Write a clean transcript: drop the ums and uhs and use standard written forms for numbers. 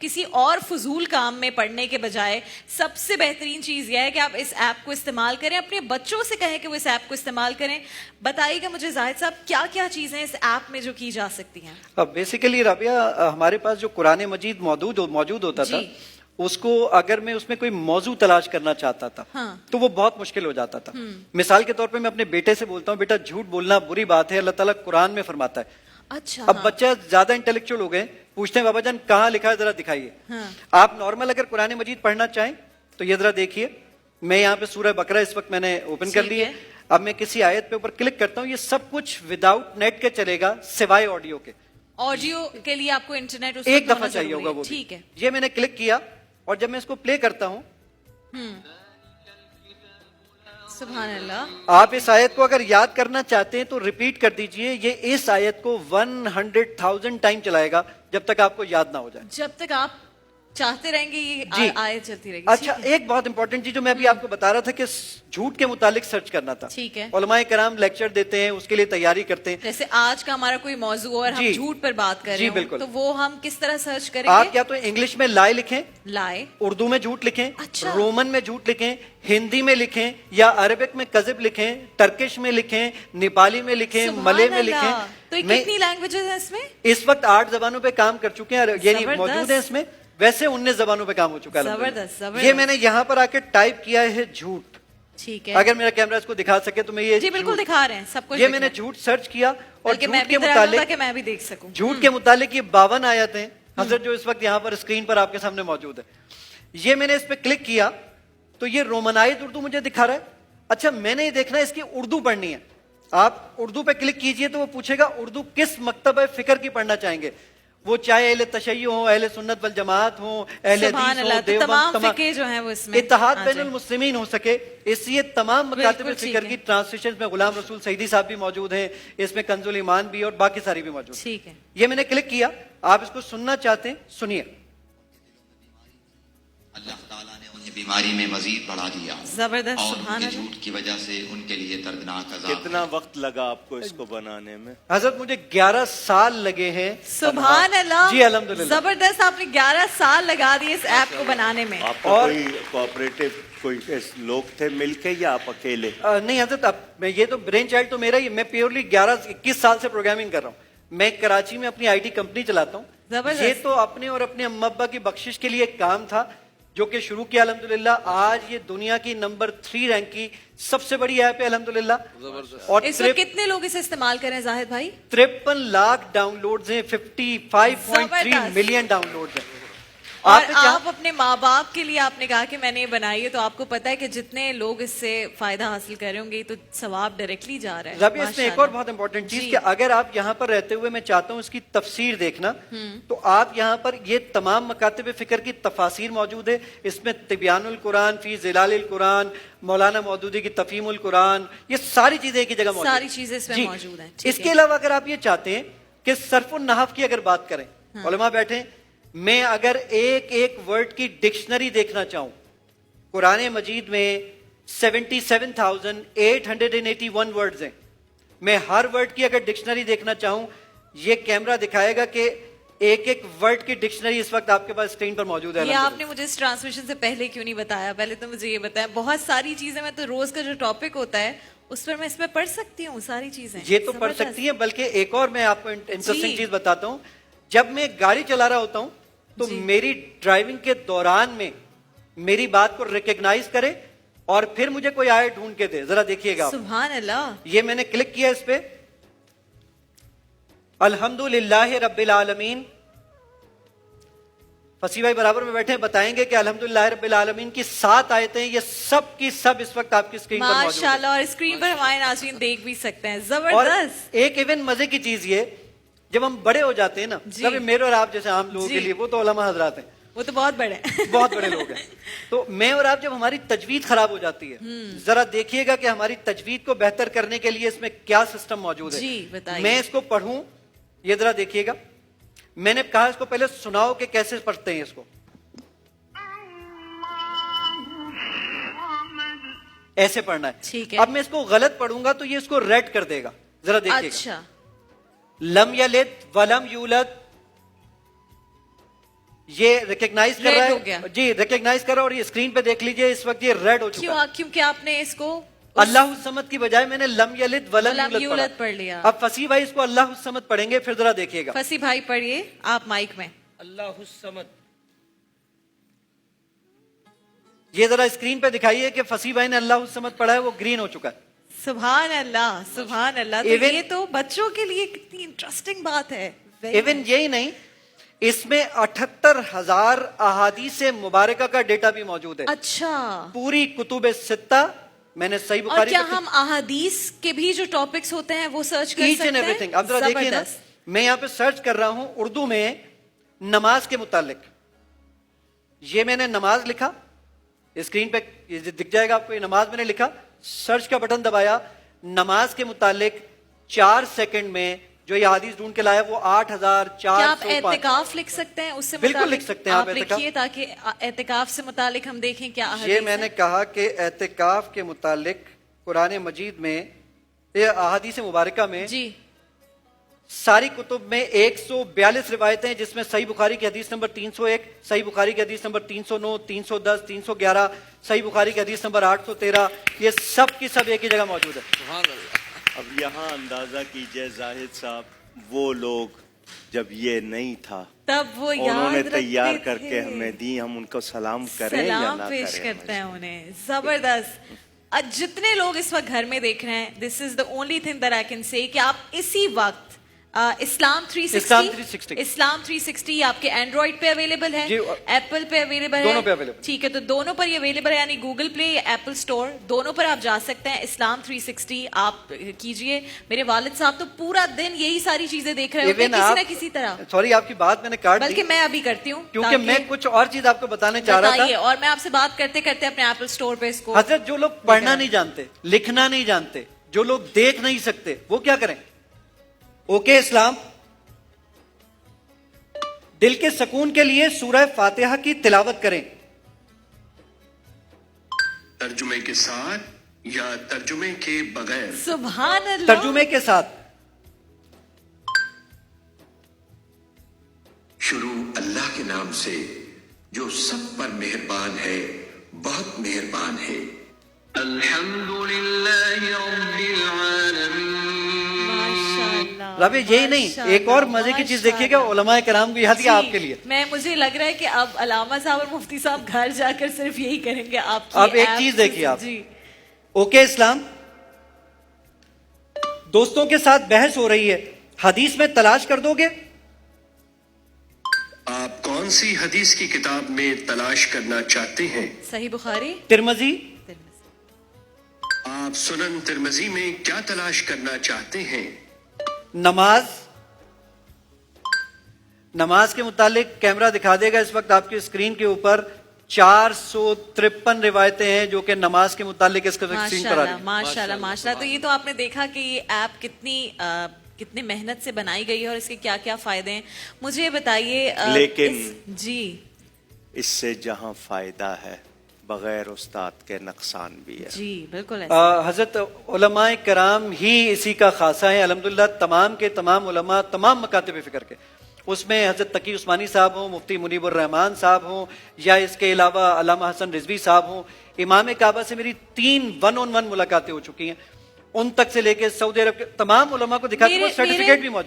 کسی اور فضول کام میں پڑھنے کے بجائے سب سے بہترین چیز یہ ہے کہ آپ اس ایپ کو استعمال کریں, اپنے بچوں سے کہیں کہ وہ اس ایپ کو استعمال کریں. بتائیے گا مجھے زاہد صاحب کیا کیا چیزیں اس ایپ میں جو کی جا سکتی ہیں؟ بیسیکلی رابعہ, ہمارے پاس جو قرآن مجید موجود ہوتا تھا, اس کو اگر میں اس میں کوئی موضوع تلاش کرنا چاہتا تھا تو وہ بہت مشکل ہو جاتا تھا. مثال کے طور پہ میں اپنے بیٹے سے بولتا ہوں, بیٹا جھوٹ بولنا بری بات ہے, اللہ تعالیٰ قرآن میں فرماتا ہے. اچھا, اب بچہ زیادہ انٹلیکچوئل ہو گئے, پوچھتے ہیں بابا جان کہاں لکھا ہے ذرا دکھائیے. آپ نارمل اگر قرآن مجید پڑھنا چاہیں تو یہ ذرا دیکھیے, میں یہاں پہ سورہ بقرہ اس وقت میں نے اوپن کر لی ہے. اب میں کسی آیت پہ اوپر کلک کرتا ہوں, یہ سب کچھ وداؤٹ نیٹ کے چلے گا سوائے آڈیو کے. آڈیو کے لیے آپ کو انٹرنیٹ ایک دفعہ چاہیے ہوگا وہ. ٹھیک ہے, یہ میں نے کلک کیا اور جب میں اس کو پلے کرتا ہوں, سبحان اللہ, آپ اس آیت کو اگر یاد کرنا چاہتے ہیں تو ریپیٹ کر دیجئے. یہ اس آیت کو 100,000 ٹائم چلائے گا جب تک آپ کو یاد نہ ہو جائے. جب تک آپ چاہتے رہیں گے یہ آیت چلتی رہے گی. اچھا, ایک بہت امپورٹنٹ چیز جو میں ابھی آپ کو بتا رہا تھا کہ جھوٹ کے متعلق سرچ کرنا تھا. ٹھیک ہے, علماء کرام لیکچر دیتے ہیں, اس کے لیے تیاری کرتے ہیں. جیسے آج کا ہمارا کوئی موضوع اور ہم جھوٹ پر بات کر رہے ہیں تو وہ ہم کس طرح سرچ کریں گے؟ آپ یا تو انگلش میں لائے لکھیں, لائے, اردو میں جھوٹ لکھیں, رومن میں جھوٹ لکھیں, ہندی میں لکھیں, یا عربک میں کذب لکھیں, ٹرکش میں لکھیں, نیپالی میں لکھیں, ملے میں لکھیں. تو کتنی لینگویجز ہیں اس میں؟ اس وقت 8 زبانوں پہ کام کر چکے ہیں, یعنی موجود ہیں اس میں. ویسے 19 زبانوں پہ کام ہو چکا ہے. زبردست. یہ میں نے یہاں پر آ کے ٹائپ کیا ہے جھوٹ. ٹھیک ہے, اگر میرا کیمرہ اس کو دکھا سکے تو میں یہ جی بالکل دکھا رہے ہیں سب کچھ. یہ میں نے جھوٹ سرچ کیا اور جھوٹ کے متعلق میں بھی دیکھ سکوں. جھوٹ کے متعلق یہ 52 آیتیں حضرت جو اس وقت یہاں پر اسکرین پر آپ کے سامنے موجود ہے. یہ میں نے اس پہ کلک کیا تو یہ رومنائز اردو مجھے دکھا رہا ہے. اچھا, میں نے یہ دیکھنا ہے اس کی اردو پڑھنی ہے. آپ اردو پہ کلک کیجئے تو وہ پوچھے گا اردو کس مکتبہ فکر کی پڑھنا چاہیں گے. وہ چاہے اہل تشیع ہوں, اہل سنت والجماعت ہوں, اہل حدیث ہوں, تمام فقہ جو ہیں وہ اس میں اتحاد بین المسلمین ہو سکے, اس لیے تمام مکاتب فکر کی ٹرانسلیشن میں غلام رسول سعیدی صاحب بھی موجود ہیں, اس میں کنز الایمان بھی اور باقی ساری بھی موجود. ٹھیک ہے, یہ میں نے کلک کیا. آپ اس کو سننا چاہتے ہیں سنیے. اللہ تعالیٰ نے انہیں بیماری میں مزید بڑھا دیا, زبردست, اور سبحان ان کے جھوٹ کی وجہ سے ان کے لیے دردناک عذاب. کتنا وقت لگا آپ کو اس کو بنانے میں؟ حضرت مجھے 11 سال لگے ہیں. سبحان اللہ, جی الحمدللہ, زبردست. آپ نے 11 سال لگا دیے اس ایپ کو بنانے میں. آپ کو کوئی کوآپریٹو کوئی لوگ تھے مل کے یا آپ اکیلے؟ نہیں حضرت, اب میں یہ تو برین چائلڈ تو میرا ہی, میں پیورلی 21 سال سے پروگرامنگ کر رہا ہوں. میں کراچی میں اپنی IT کمپنی چلاتا ہوں. یہ تو اپنے اور اپنے اما ابا کی بخشش کے لیے ایک کام تھا جو کہ شروع کیا الحمدللہ. آج یہ دنیا کی نمبر 3 رینک کی سب سے بڑی ایپ ہے الحمدللہ. اور اس وقت کتنے لوگ اسے استعمال کر رہے ہیں زاہد بھائی؟ 53 لاکھ ڈاؤن لوڈز ہیں, 55.3 ملین ڈاؤن لوڈز ہیں. اور آپ اپنے ماں باپ کے لیے آپ نے کہا کہ میں نے بنائی ہے, تو آپ کو پتا ہے کہ جتنے لوگ اس سے فائدہ حاصل کر رہے ہوں گے تو ثواب ڈائریکٹلی جا رہا ہے. ربی, اس میں ایک اور بہت امپورٹنٹ چیز کہ اگر آپ یہاں پر رہتے ہوئے میں چاہتا ہوں اس کی تفسیر دیکھنا, تو آپ یہاں پر یہ تمام مکاتب فکر کی تفاسیر موجود ہے. اس میں تبیان القرآن فی ظلال القرآن, مولانا مودودی کی تفہیم القرآن, یہ ساری چیزیں ایک ہی جگہ موجود ہیں. ساری چیزیں اس میں موجود ہیں. اس کے علاوہ اگر آپ یہ چاہتے ہیں کہ صرف النحو کی اگر بات کریں, علماء بیٹھے, میں اگر ایک ایک ورڈ کی ڈکشنری دیکھنا چاہوں, قرآن مجید میں 77,881 ورڈز ہیں. میں ہر ورڈ کی اگر ڈکشنری دیکھنا چاہوں, یہ کیمرہ دکھائے گا کہ ایک ایک ورڈ کی ڈکشنری اس وقت آپ کے پاس اسکرین پر موجود ہے. یہ آپ نے مجھے اس ٹرانسلیشن سے پہلے کیوں نہیں بتایا؟ پہلے تو مجھے یہ بتایا. بہت ساری چیزیں میں تو روز کا جو ٹاپک ہوتا ہے اس پر میں اس میں پڑھ سکتی ہوں ساری چیزیں. یہ تو پڑھ سکتی ہیں, بلکہ ایک اور میں آپ کو انٹرسٹنگ چیز بتاتا ہوں. جب میں گاڑی چلا رہا ہوتا ہوں تو میری ڈرائیونگ کے دوران میں میری بات کو ریکگنائز کرے اور پھر مجھے کوئی آیت ڈھونڈ کے دے. ذرا دیکھیے گا. سبحان اللہ. یہ میں نے کلک کیا اس پہ, الحمدللہ رب العالمین. فصیح بھائی برابر میں بیٹھے بتائیں گے کہ الحمدللہ رب العالمین کی 7 آیتیں, یہ سب کی سب اس وقت آپ کی اسکرین پر موجود ہیں. ماشاءاللہ, اور اسکرین پر ہمارے ناظرین دیکھ بھی سکتے ہیں. زبردست. ایک ایون مزے کی چیز یہ, جب ہم بڑے ہو جاتے ہیں نا, کبھی میرے اور آپ جیسے عام لوگوں کے لیے, وہ تو علماء حضرات ہیں, وہ تو بہت بڑے بہت بڑے لوگ ہیں, تو میں اور آپ جب ہماری تجوید خراب ہو جاتی ہے, ذرا دیکھیے گا کہ ہماری تجوید کو بہتر کرنے کے لیے اس میں کیا سسٹم موجود ہے. میں اس کو پڑھوں, یہ ذرا دیکھیے گا. میں نے کہا اس کو پہلے سناؤ کہ کیسے پڑھتے ہیں اس کو. ایسے پڑھنا ہے. اب میں اس کو غلط پڑھوں گا تو یہ اس کو ریڈ کر دے گا. ذرا دیکھیے. اچھا, لم یلد ولم یولد یہ ریکگنائز کر Red رہا ہو گیا. ہے جی, ریکگنائز کر رہا ہے, اور یہ اسکرین پہ دیکھ لیجئے اس وقت یہ ریڈ ہو چکا ہے. کیونکہ آپ نے اس کو اللہ الصمد کی بجائے میں نے لم یلد ولم ولم یولد یولد پڑھا. پڑھ لیا. اب فصیح بھائی اس کو اللہ الصمد پڑھیں گے, پھر ذرا دیکھیے گا. فصیح بھائی پڑھیے آپ مائک میں. اللہ الصمد. یہ ذرا اسکرین پہ دکھائیے کہ فصیح بھائی نے اللہ الصمد پڑھا ہے, وہ گرین ہو چکا ہے. سبحان اللہ, سبحان اللہ. تو Even- یہ تو بچوں کے لیے کتنی انٹرسٹنگ بات ہے. ایون یہی نہیں, اس میں 78,000 احادیث مبارکہ کا ڈیٹا بھی موجود ہے. اچھا, پوری کتب ستہ میں نے صحیح اور بخاری کیا ہم احادیث کے بھی جو ٹاپکس ہوتے ہیں وہ سرچ کر ایچ سکتے اینڈ ہیں؟ Every thing. اب ذرا دیکھیے نا, زبردست. میں یہاں پہ سرچ کر رہا ہوں اردو میں نماز کے متعلق. یہ میں نے نماز لکھا, اسکرین پہ یہ دکھ جائے گا آپ کو, یہ نماز میں نے لکھا, سرچ کا بٹن دبایا, نماز کے متعلق 4 سیکنڈ میں جو یہ حدیث ڈھونڈ کے لایا وہ کیا آپ 8,405. اعتکاف لکھ سکتے ہیں اس سے بالکل متعلق؟ لکھ سکتے ہیں آپ اعتکاف. لکھیے تاکہ اعتکاف سے متعلق ہم دیکھیں کیا یہ احادیث میں ہیں. نے کہا کہ اعتکاف کے متعلق قرآن مجید میں, یہ احادیث مبارکہ میں جی ساری کتب میں 142 روایتیں, جس میں صحیح بخاری کی حدیث نمبر 301, صحیح بخاری کی حدیث نمبر 309, 310, 311, صحیح بخاری کی حدیث نمبر 813, یہ سب کی سب ایک ہی جگہ موجود ہے. سبحان اللہ. اب یہاں اندازہ کیجئے زاہد صاحب, وہ لوگ جب یہ نہیں تھا تب وہ یاد انہوں نے رکھتے تیار کر تھے. کے ہمیں دی, ہم ان کو سلام کریں یا سلام نہ پیش کریں. کرتے ہیں انہیں. زبردست. جتنے لوگ اس وقت گھر میں دیکھ رہے ہیں, this is the only thing that I can say, کہ آپ اسی وقت اسلام 360 اسلام 360 آپ کے اینڈرائڈ پہ اویلیبل ہے, جی, ایپل پہ اویلیبل ہے, دونوں پہ available. ٹھیک ہے, تو دونوں پر یہ اویلیبل ہے, یعنی گوگل پلے یا ایپل اسٹور دونوں پر آپ جا سکتے ہیں. اسلام 360 آپ کیجئے. میرے والد صاحب تو پورا دن یہی ساری چیزیں دیکھ رہے ہوتے ہیں کسی نہ کسی طرح. سوری آپ کی بات میں نے کاٹ دی, بلکہ میں ابھی کرتی ہوں کیونکہ میں کچھ اور چیز آپ کو بتانے چاہ رہا بتائیے, تھا. اور میں آپ سے بات کرتے کرتے اپنے ایپل اسٹور پہ اس کو. حضرت جو لوگ پڑھنا نہیں جانتے, لکھنا نہیں جانتے, جو لوگ دیکھ نہیں سکتے, وہ کیا کریں؟ اوکے اسلام دل کے سکون کے لیے سورہ فاتحہ کی تلاوت کریں. ترجمے کے ساتھ یا ترجمے کے بغیر؟ سبحان اللہ. ترجمے کے ساتھ. شروع اللہ کے نام سے جو سب پر مہربان ہے, بہت مہربان ہے. الحمدللہ رب العالمین. ماشاءاللہ. رب یہی نہیں, ایک اور مزے کی چیز دیکھیے گا, علماء کرام کو یاد کیا آپ کے لیے. مجھے لگ رہا ہے کہ اب علامہ صاحب اور مفتی صاحب گھر جا کر صرف یہی کریں گے. آپ اب ایک چیز دیکھیے آپ. جی اوکے اسلام, دوستوں کے ساتھ بحث ہو رہی ہے, حدیث میں تلاش کر دو گے؟ آپ کون سی حدیث کی کتاب میں تلاش کرنا چاہتے ہیں؟ صحیح بخاری, ترمذی. آپ سنن ترمذی میں کیا تلاش کرنا چاہتے ہیں؟ نماز کے متعلق کیمرہ دکھا دے گا اس وقت آپ کی اسکرین کے اوپر 453 روایتیں ہیں جو کہ نماز کے متعلق اس کا اسکرین پر آ رہی ہیں. ماشاءاللہ ماشاءاللہ. تو یہ تو آپ نے دیکھا کہ یہ ایپ کتنی محنت سے بنائی گئی ہے اور اس کے کیا کیا فائدے ہیں. مجھے بتائیے لیکن جی اس سے جہاں فائدہ ہے بغیر استاد کے نقصان بھی ہے. جی بالکل. حضرت علماء کرام ہی اسی کا خاصہ ہے الحمدللہ. تمام کے تمام علماء تمام مکاتب فکر کے, اس میں حضرت تقی عثمانی صاحب ہوں, مفتی منیب الرحمان صاحب ہوں, یا اس کے علاوہ علامہ حسن رضوی صاحب ہوں. امام کعبہ سے میری 3 1-on-1 ملاقاتیں ہو چکی ہیں, ان تک سے لے کے سعودی عرب کے تمام علماء کو دکھا کے وہ سرٹیفکیٹ بھی موجود